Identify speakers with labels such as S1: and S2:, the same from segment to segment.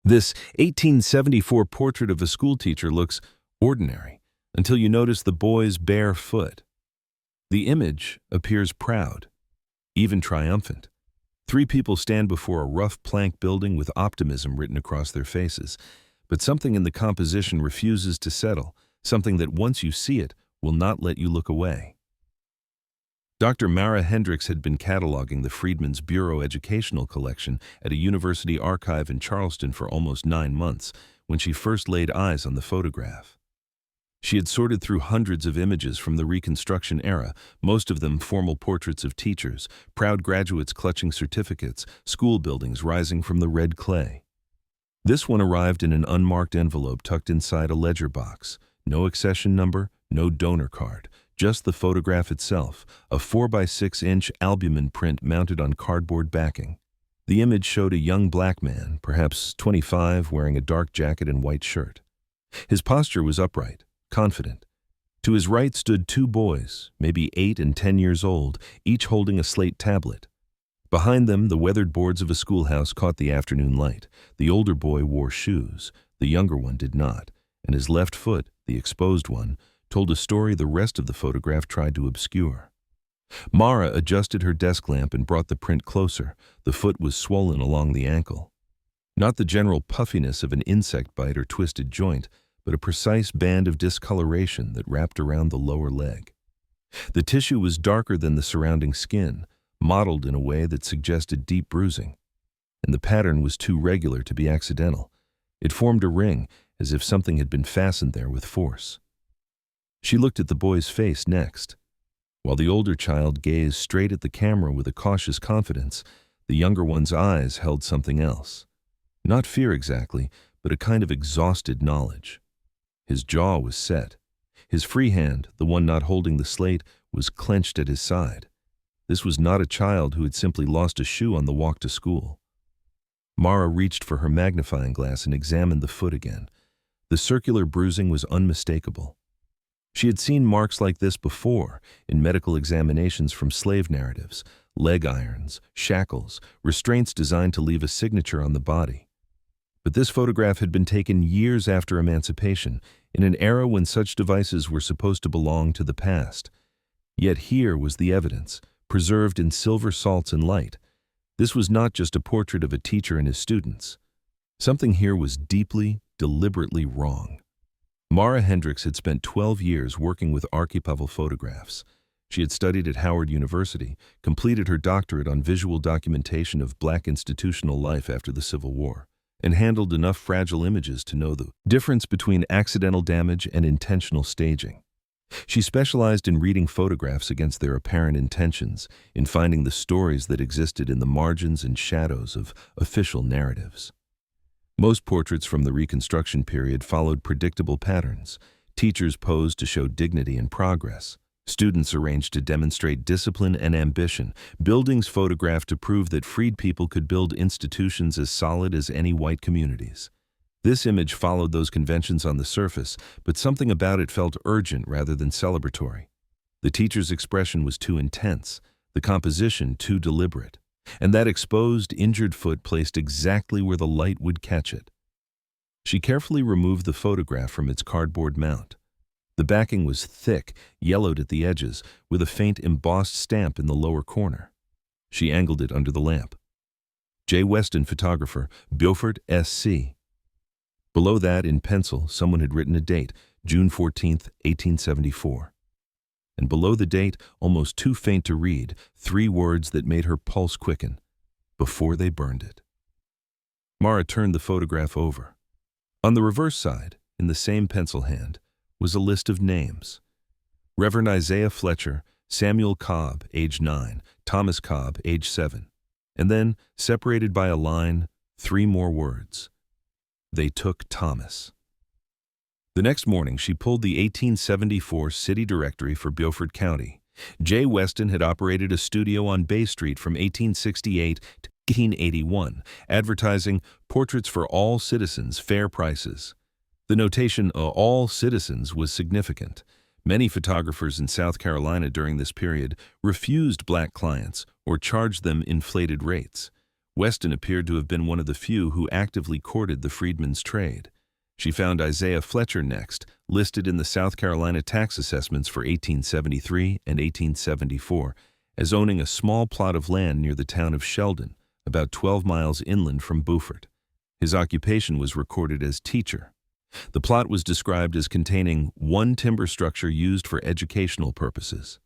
S1: This 1874 portrait of a schoolteacher looks ordinary until you notice the boy's bare foot. The image appears proud, even triumphant. Three people stand before a rough plank building with optimism written across their faces, but something in the composition refuses to settle, something that once you see it will not let you look away. Dr. Mara Hendricks had been cataloging the Freedmen's Bureau educational collection at a university archive in Charleston for almost 9 months when she first laid eyes on the photograph. She had sorted through hundreds of images from the Reconstruction era, most of them formal portraits of teachers, proud graduates clutching certificates, school buildings rising from the red clay. This one arrived in an unmarked envelope tucked inside a ledger box. No accession number, no donor card. Just the photograph itself, a 4x6-inch albumen print mounted on cardboard backing. The image showed a young black man, perhaps 25, wearing a dark jacket and white shirt. His posture was upright, confident. To his right stood 2 boys, maybe 8 and 10 years old, each holding a slate tablet. Behind them, the weathered boards of a schoolhouse caught the afternoon light. The older boy wore shoes, the younger one did not, and his left foot, the exposed one, told a story the rest of the photograph tried to obscure. Mara adjusted her desk lamp and brought the print closer. The foot was swollen along the ankle. Not the general puffiness of an insect bite or twisted joint, but a precise band of discoloration that wrapped around the lower leg. The tissue was darker than the surrounding skin, modeled in a way that suggested deep bruising. And the pattern was too regular to be accidental. It formed a ring, as if something had been fastened there with force. She looked at the boy's face next. While the older child gazed straight at the camera with a cautious confidence, the younger one's eyes held something else. Not fear exactly, but a kind of exhausted knowledge. His jaw was set. His free hand, the one not holding the slate, was clenched at his side. This was not a child who had simply lost a shoe on the walk to school. Mara reached for her magnifying glass and examined the foot again. The circular bruising was unmistakable. She had seen marks like this before in medical examinations from slave narratives, leg irons, shackles, restraints designed to leave a signature on the body. But this photograph had been taken years after emancipation, in an era when such devices were supposed to belong to the past. Yet here was the evidence, preserved in silver salts and light. This was not just a portrait of a teacher and his students. Something here was deeply, deliberately wrong. Mara Hendricks had spent 12 years working with archival photographs. She had studied at Howard University, completed her doctorate on visual documentation of Black institutional life after the Civil War, and handled enough fragile images to know the difference between accidental damage and intentional staging. She specialized in reading photographs against their apparent intentions, in finding the stories that existed in the margins and shadows of official narratives. Most portraits from the Reconstruction period followed predictable patterns. Teachers posed to show dignity and progress. Students arranged to demonstrate discipline and ambition. Buildings photographed to prove that freed people could build institutions as solid as any white communities. This image followed those conventions on the surface, but something about it felt urgent rather than celebratory. The teacher's expression was too intense, the composition too deliberate, and that exposed, injured foot placed exactly where the light would catch it. She carefully removed the photograph from its cardboard mount. The backing was thick, yellowed at the edges, with a faint embossed stamp in the lower corner. She angled it under the lamp. J. Weston, photographer, Beaufort, S.C. Below that, in pencil, someone had written a date, June 14, 1874. And below the date, almost too faint to read, 3 words that made her pulse quicken: before they burned it. Mara turned the photograph over. On the reverse side, in the same pencil hand, was a list of names. Reverend Isaiah Fletcher, Samuel Cobb, age 9, Thomas Cobb, age 7. And then, separated by a line, 3 more words. They took Thomas. The next morning, she pulled the 1874 city directory for Beaufort County. J. Weston had operated a studio on Bay Street from 1868 to 1881, advertising portraits for all citizens, fair prices. The notation, all citizens, was significant. Many photographers in South Carolina during this period refused black clients or charged them inflated rates. Weston appeared to have been one of the few who actively courted the freedmen's trade. She found Isaiah Fletcher next, listed in the South Carolina tax assessments for 1873 and 1874, as owning a small plot of land near the town of Sheldon, about 12 miles inland from Beaufort. His occupation was recorded as teacher. The plot was described as containing one timber structure used for educational purposes.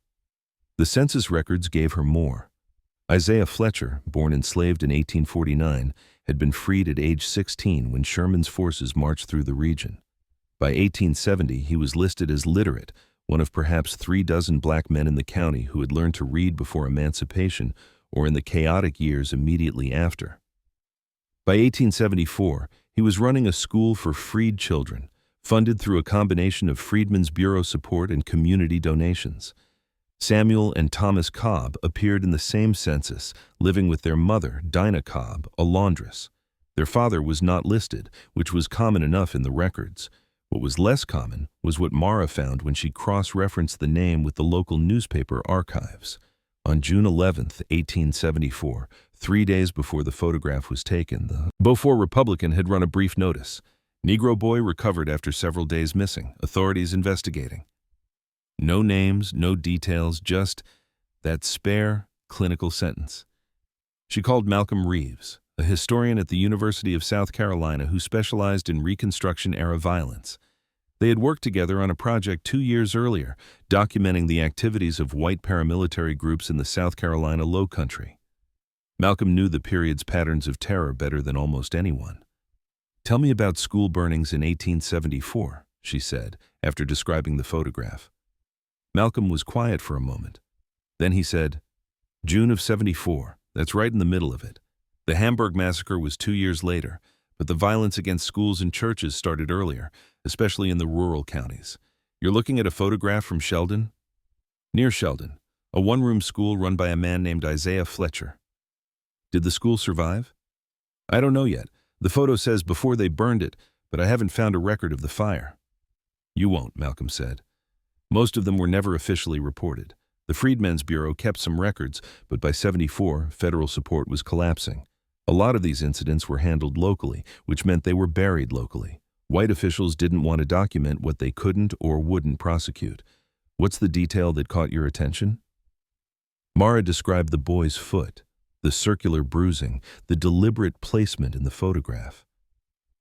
S1: The census records gave her more. Isaiah Fletcher, born enslaved in 1849, had been freed at age 16 when Sherman's forces marched through the region. By 1870, he was listed as literate, one of perhaps 36 black men in the county who had learned to read before emancipation or in the chaotic years immediately after. By 1874, he was running a school for freed children, funded through a combination of Freedmen's Bureau support and community donations. Samuel and Thomas Cobb appeared in the same census, living with their mother, Dinah Cobb, a laundress. Their father was not listed, which was common enough in the records. What was less common was what Mara found when she cross-referenced the name with the local newspaper archives. On June 11, 1874, 3 days before the photograph was taken, the Beaufort Republican had run a brief notice. Negro boy recovered after several days missing. Authorities investigating. No names, no details, just that spare, clinical sentence. She called Malcolm Reeves, a historian at the University of South Carolina who specialized in Reconstruction-era violence. They had worked together on a project 2 years earlier, documenting the activities of white paramilitary groups in the South Carolina Low Country. Malcolm knew the period's patterns of terror better than almost anyone. "Tell me about school burnings in 1874, she said, after describing the photograph. Malcolm was quiet for a moment. Then he said, "June of 74, that's right in the middle of it. The Hamburg massacre was 2 years later, but the violence against schools and churches started earlier, especially in the rural counties. You're looking at a photograph from Sheldon?" "Near Sheldon, a one-room school run by a man named Isaiah Fletcher." "Did the school survive?" "I don't know yet. The photo says before they burned it, but I haven't found a record of the fire." "You won't," Malcolm said. "Most of them were never officially reported. The Freedmen's Bureau kept some records, but by 74, federal support was collapsing. A lot of these incidents were handled locally, which meant they were buried locally. White officials didn't want to document what they couldn't or wouldn't prosecute. What's the detail that caught your attention?" Mara described the boy's foot, the circular bruising, the deliberate placement in the photograph.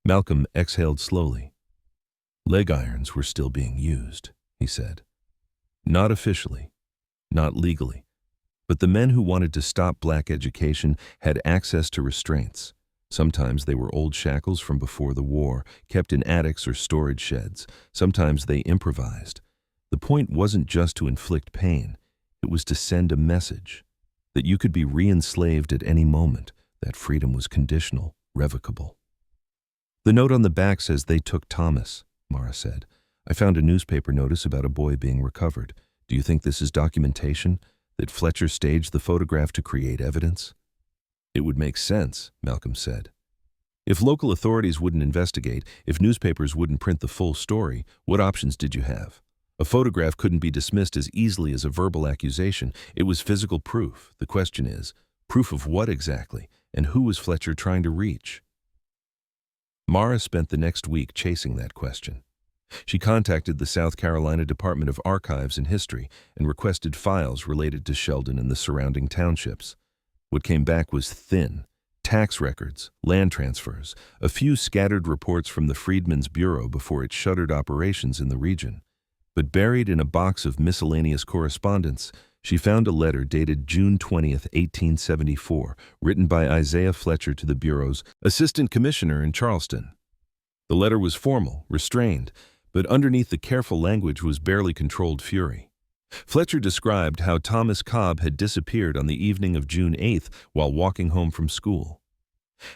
S1: Malcolm exhaled slowly. "Leg irons were still being used," he said. "Not officially, not legally, but the men who wanted to stop black education had access to restraints. Sometimes they were old shackles from before the war, kept in attics or storage sheds. Sometimes they improvised. The point wasn't just to inflict pain. It was to send a message that you could be re-enslaved at any moment, that freedom was conditional, revocable." "The note on the back says they took Thomas," Mara said. "I found a newspaper notice about a boy being recovered. Do you think this is documentation, that Fletcher staged the photograph to create evidence?" "It would make sense," Malcolm said. "If local authorities wouldn't investigate, if newspapers wouldn't print the full story, what options did you have? A photograph couldn't be dismissed as easily as a verbal accusation. It was physical proof. The question is, proof of what exactly, and who was Fletcher trying to reach?" Mara spent the next week chasing that question. She contacted the South Carolina Department of Archives and History and requested files related to Sheldon and the surrounding townships. What came back was thin. Tax records, land transfers, a few scattered reports from the Freedmen's Bureau before it shuttered operations in the region. But buried in a box of miscellaneous correspondence, she found a letter dated June 20, 1874, written by Isaiah Fletcher to the Bureau's assistant commissioner in Charleston. The letter was formal, restrained, but underneath the careful language was barely controlled fury. Fletcher described how Thomas Cobb had disappeared on the evening of June 8th while walking home from school.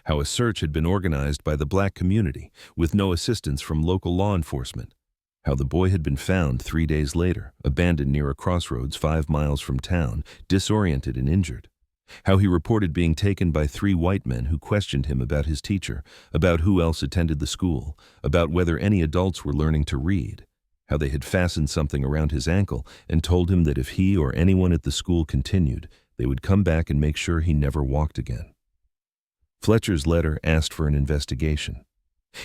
S1: How a search had been organized by the black community, with no assistance from local law enforcement. How the boy had been found 3 days later, abandoned near a crossroads 5 miles from town, disoriented and injured. How he reported being taken by 3 white men who questioned him about his teacher, about who else attended the school, about whether any adults were learning to read. How they had fastened something around his ankle and told him that if he or anyone at the school continued, they would come back and make sure he never walked again. Fletcher's letter asked for an investigation.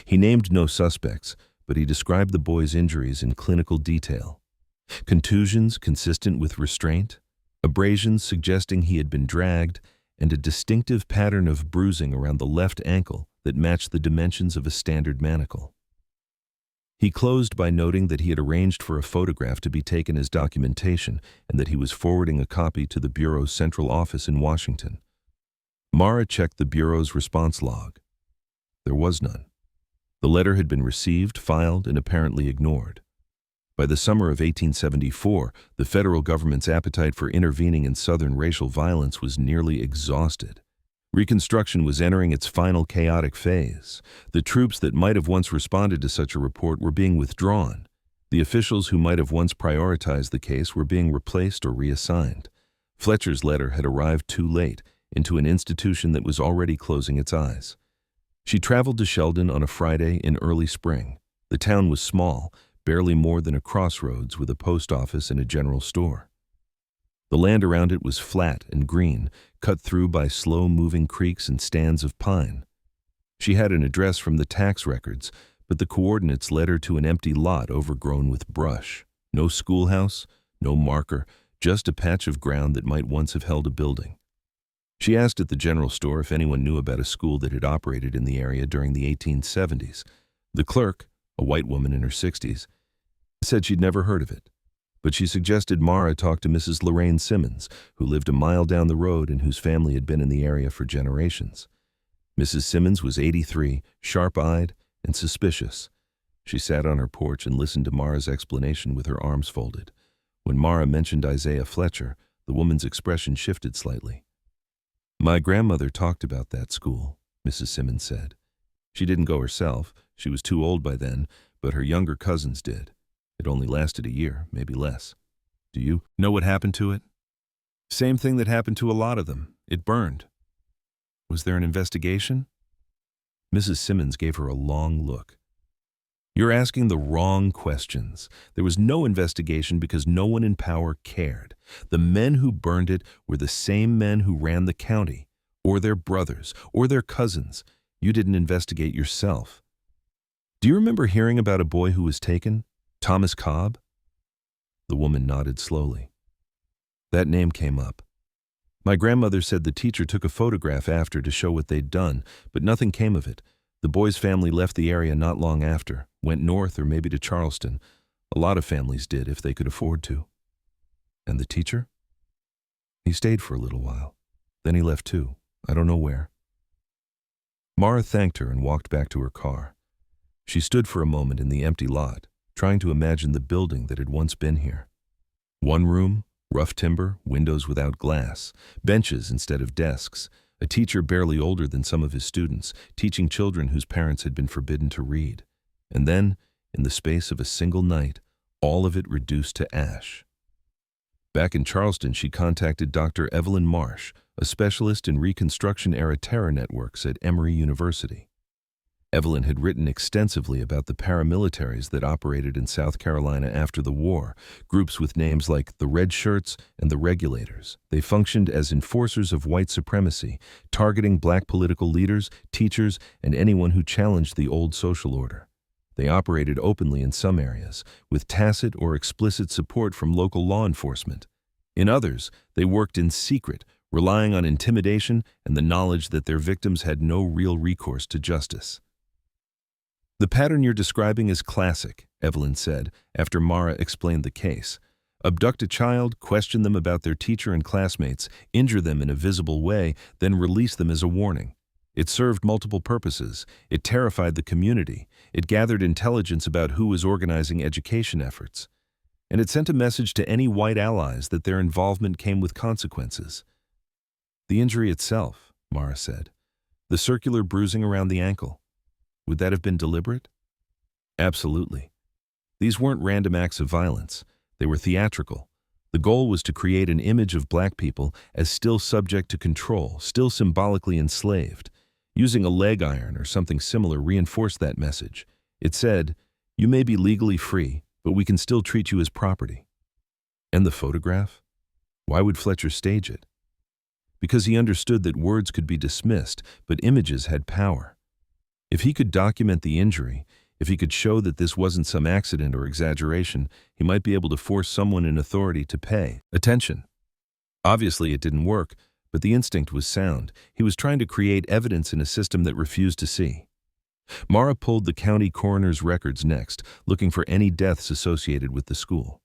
S1: He named no suspects, but he described the boy's injuries in clinical detail. Contusions consistent with restraint, abrasions suggesting he had been dragged, and a distinctive pattern of bruising around the left ankle that matched the dimensions of a standard manacle. He closed by noting that he had arranged for a photograph to be taken as documentation and that he was forwarding a copy to the Bureau's central office in Washington. Mara checked the Bureau's response log. There was none. The letter had been received, filed, and apparently ignored. By the summer of 1874, the federal government's appetite for intervening in Southern racial violence was nearly exhausted. Reconstruction was entering its final chaotic phase. The troops that might have once responded to such a report were being withdrawn. The officials who might have once prioritized the case were being replaced or reassigned. Fletcher's letter had arrived too late, into an institution that was already closing its eyes. She traveled to Sheldon on a Friday in early spring. The town was small, barely more than a crossroads with a post office and a general store. The land around it was flat and green, cut through by slow-moving creeks and stands of pine. She had an address from the tax records, but the coordinates led her to an empty lot overgrown with brush. No schoolhouse, no marker, just a patch of ground that might once have held a building. She asked at the general store if anyone knew about a school that had operated in the area during the 1870s. The clerk, a white woman in her 60s, said she'd never heard of it, but she suggested Mara talk to Mrs. Lorraine Simmons, who lived a mile down the road and whose family had been in the area for generations. Mrs. Simmons was 83, sharp-eyed, and suspicious. She sat on her porch and listened to Mara's explanation with her arms folded. When Mara mentioned Isaiah Fletcher, the woman's expression shifted slightly. "My grandmother talked about that school," Mrs. Simmons said. "She didn't go herself. She was too old by then, but her younger cousins did. It only lasted a year, maybe less. Do you know what happened to it?" "Same thing that happened to a lot of them. It burned." "Was there an investigation?" Mrs. Simmons gave her a long look. "You're asking the wrong questions. There was no investigation because no one in power cared. The men who burned it were the same men who ran the county, or their brothers, or their cousins. You didn't investigate yourself. Do you remember hearing about a boy who was taken? Thomas Cobb?" The woman nodded slowly. "That name came up. My grandmother said the teacher took a photograph after to show what they'd done, but nothing came of it. The boy's family left the area not long after, went north or maybe to Charleston. A lot of families did if they could afford to." "And the teacher?" "He stayed for a little while. Then he left too. I don't know where." Mara thanked her and walked back to her car. She stood for a moment in the empty lot, trying to imagine the building that had once been here. One room, rough timber, windows without glass, benches instead of desks, a teacher barely older than some of his students, teaching children whose parents had been forbidden to read. And then, in the space of a single night, all of it reduced to ash. Back in Charleston, she contacted Dr. Evelyn Marsh, a specialist in Reconstruction-era terror networks at Emory University. Evelyn had written extensively about the paramilitaries that operated in South Carolina after the war, groups with names like the Red Shirts and the Regulators. They functioned as enforcers of white supremacy, targeting black political leaders, teachers, and anyone who challenged the old social order. They operated openly in some areas, with tacit or explicit support from local law enforcement. In others, they worked in secret, relying on intimidation and the knowledge that their victims had no real recourse to justice. "The pattern you're describing is classic," Evelyn said, after Mara explained the case. "Abduct a child, question them about their teacher and classmates, injure them in a visible way, then release them as a warning. It served multiple purposes. It terrified the community. It gathered intelligence about who was organizing education efforts. And it sent a message to any white allies that their involvement came with consequences." "The injury itself," Mara said. "The circular bruising around the ankle. Would that have been deliberate?" "Absolutely. These weren't random acts of violence. They were theatrical. The goal was to create an image of black people as still subject to control, still symbolically enslaved. Using a leg iron or something similar reinforced that message. It said, 'You may be legally free, but we can still treat you as property.'" "And the photograph? Why would Fletcher stage it?" because he understood that words could be dismissed, but images had power. If he could document the injury, if he could show that this wasn't some accident or exaggeration, he might be able to force someone in authority to pay attention. Obviously, it didn't work, but the instinct was sound. He was trying to create evidence in a system that refused to see. Mara pulled the county coroner's records next, looking for any deaths associated with the school.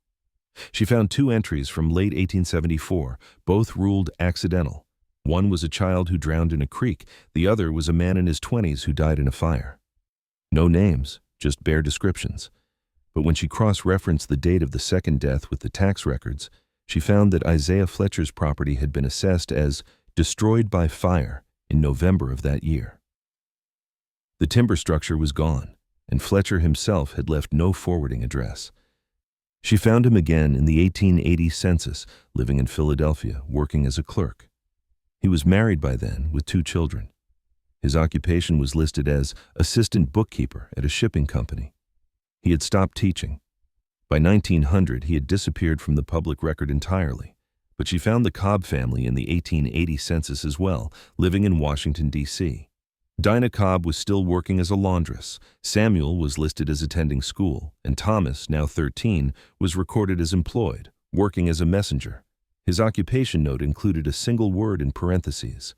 S1: She found 2 entries from late 1874, both ruled accidental. One was a child who drowned in a creek, the other was a man in his 20s who died in a fire. No names, just bare descriptions. But when she cross-referenced the date of the second death with the tax records, she found that Isaiah Fletcher's property had been assessed as destroyed by fire in November of that year. The timber structure was gone, and Fletcher himself had left no forwarding address. She found him again in the 1880 census, living in Philadelphia, working as a clerk. He was married by then, with 2 children. His occupation was listed as assistant bookkeeper at a shipping company. He had stopped teaching. By 1900, he had disappeared from the public record entirely, but she found the Cobb family in the 1880 census as well, living in Washington, D.C. Dinah Cobb was still working as a laundress, Samuel was listed as attending school, and Thomas, now 13, was recorded as employed, working as a messenger. His occupation note included a single word in parentheses: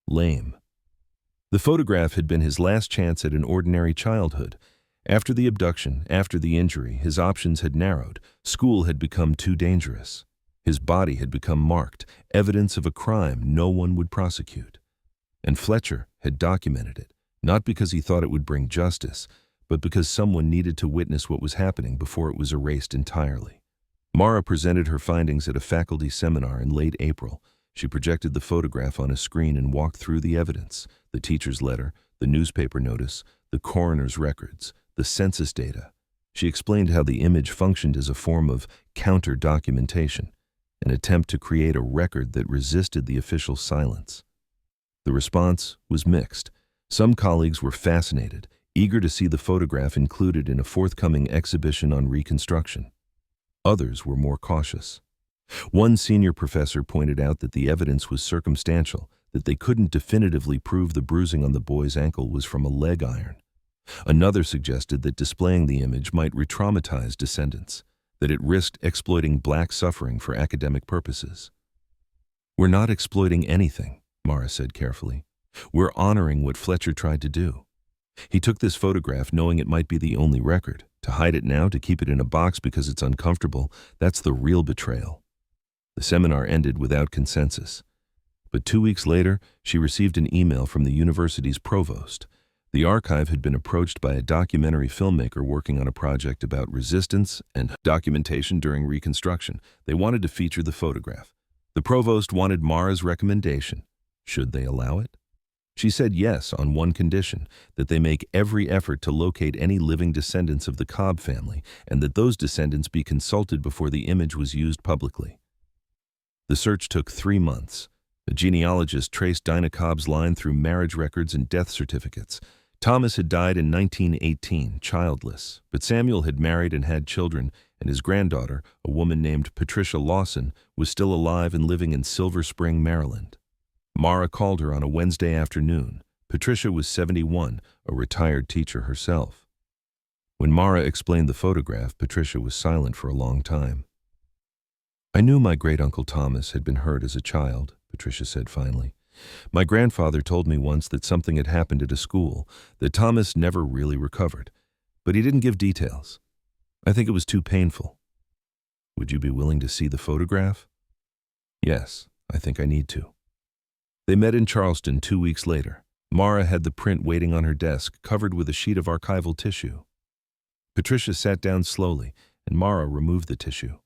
S1: lame. The photograph had been his last chance at an ordinary childhood. After the abduction, after the injury, his options had narrowed. School had become too dangerous. His body had become marked, evidence of a crime no one would prosecute. And Fletcher had documented it, not because he thought it would bring justice, but because someone needed to witness what was happening before it was erased entirely. Mara presented her findings at a faculty seminar in late April. She projected the photograph on a screen and walked through the evidence: the teacher's letter, the newspaper notice, the coroner's records, the census data. She explained how the image functioned as a form of counter-documentation, an attempt to create a record that resisted the official silence. The response was mixed. Some colleagues were fascinated, eager to see the photograph included in a forthcoming exhibition on Reconstruction. Others were more cautious. One senior professor pointed out that the evidence was circumstantial, that they couldn't definitively prove the bruising on the boy's ankle was from a leg iron. Another suggested that displaying the image might re-traumatize descendants, that it risked exploiting black suffering for academic purposes. "We're not exploiting anything," Mara said carefully. "We're honoring what Fletcher tried to do. He took this photograph knowing it might be the only record. To hide it now, to keep it in a box because it's uncomfortable, that's the real betrayal." The seminar ended without consensus. But 2 weeks later, she received an email from the university's provost. The archive had been approached by a documentary filmmaker working on a project about resistance and documentation during Reconstruction. They wanted to feature the photograph. The provost wanted Mara's recommendation. Should they allow it? She said yes on one condition, that they make every effort to locate any living descendants of the Cobb family, and that those descendants be consulted before the image was used publicly. The search took 3 months. A genealogist traced Dinah Cobb's line through marriage records and death certificates. Thomas had died in 1918, childless, but Samuel had married and had children, and his granddaughter, a woman named Patricia Lawson, was still alive and living in Silver Spring, Maryland. Mara called her on a Wednesday afternoon. Patricia was 71, a retired teacher herself. When Mara explained the photograph, Patricia was silent for a long time. "I knew my great-uncle Thomas had been hurt as a child," Patricia said finally. "My grandfather told me once that something had happened at a school, that Thomas never really recovered, but he didn't give details. I think it was too painful. Would you be willing to see the photograph?" "Yes, I think I need to." They met in Charleston 2 weeks later. Mara had the print waiting on her desk, covered with a sheet of archival tissue. Patricia sat down slowly, and Mara removed the tissue.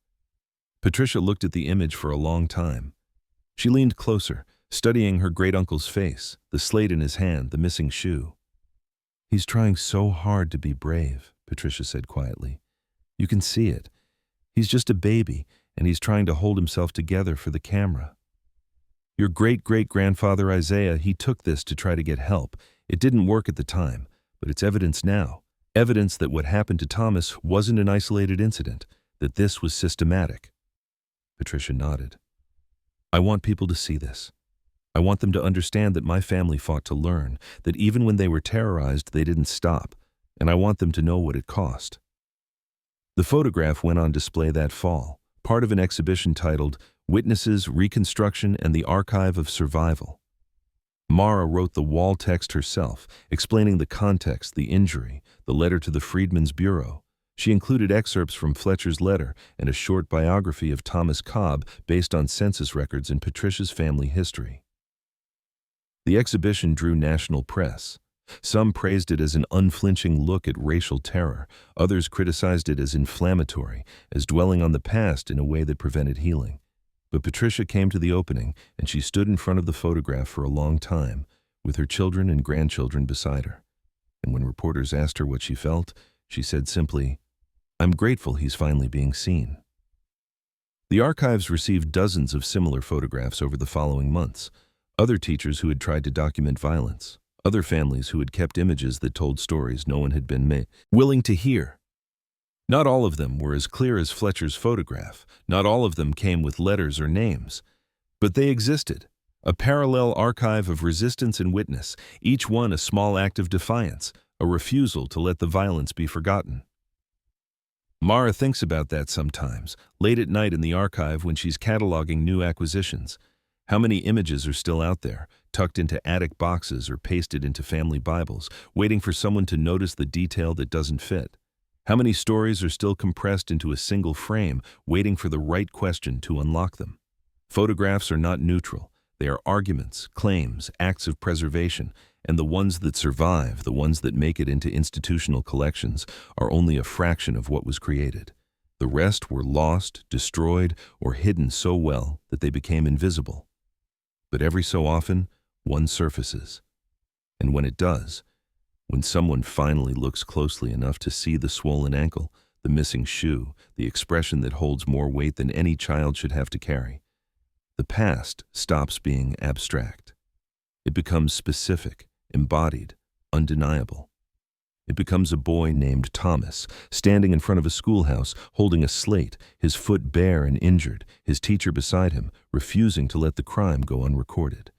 S1: Patricia looked at the image for a long time. She leaned closer, studying her great-uncle's face, the slate in his hand, the missing shoe. "He's trying so hard to be brave," Patricia said quietly. "You can see it. He's just a baby, and he's trying to hold himself together for the camera. Your great-great-grandfather Isaiah, he took this to try to get help. It didn't work at the time, but it's evidence now. Evidence that what happened to Thomas wasn't an isolated incident, that this was systematic." Patricia nodded. "I want people to see this. I want them to understand that my family fought to learn, that even when they were terrorized, they didn't stop, and I want them to know what it cost." The photograph went on display that fall, part of an exhibition titled Witnesses, Reconstruction, and the Archive of Survival. Mara wrote the wall text herself, explaining the context, the injury, the letter to the Freedmen's Bureau. She included excerpts from Fletcher's letter and a short biography of Thomas Cobb based on census records and Patricia's family history. The exhibition drew national press. Some praised it as an unflinching look at racial terror. Others criticized it as inflammatory, as dwelling on the past in a way that prevented healing. But Patricia came to the opening, and she stood in front of the photograph for a long time, with her children and grandchildren beside her. And when reporters asked her what she felt, she said simply, "I'm grateful he's finally being seen." The archives received dozens of similar photographs over the following months. Other teachers who had tried to document violence. Other families who had kept images that told stories no one had been willing to hear. Not all of them were as clear as Fletcher's photograph. Not all of them came with letters or names. But they existed, a parallel archive of resistance and witness, each one a small act of defiance, a refusal to let the violence be forgotten. Mara thinks about that sometimes, late at night in the archive when she's cataloging new acquisitions. How many images are still out there, tucked into attic boxes or pasted into family Bibles, waiting for someone to notice the detail that doesn't fit? How many stories are still compressed into a single frame, waiting for the right question to unlock them? Photographs are not neutral. They are arguments, claims, acts of preservation, and the ones that survive, the ones that make it into institutional collections, are only a fraction of what was created. The rest were lost, destroyed, or hidden so well that they became invisible. But every so often, one surfaces. And when it does, when someone finally looks closely enough to see the swollen ankle, the missing shoe, the expression that holds more weight than any child should have to carry, the past stops being abstract. It becomes specific, embodied, undeniable. It becomes a boy named Thomas, standing in front of a schoolhouse, holding a slate, his foot bare and injured, his teacher beside him, refusing to let the crime go unrecorded.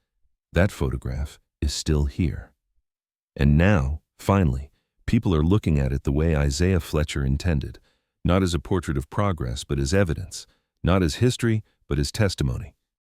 S1: That photograph is still here. And now, finally, people are looking at it the way Isaiah Fletcher intended, not as a portrait of progress, but as evidence, not as history, but as testimony.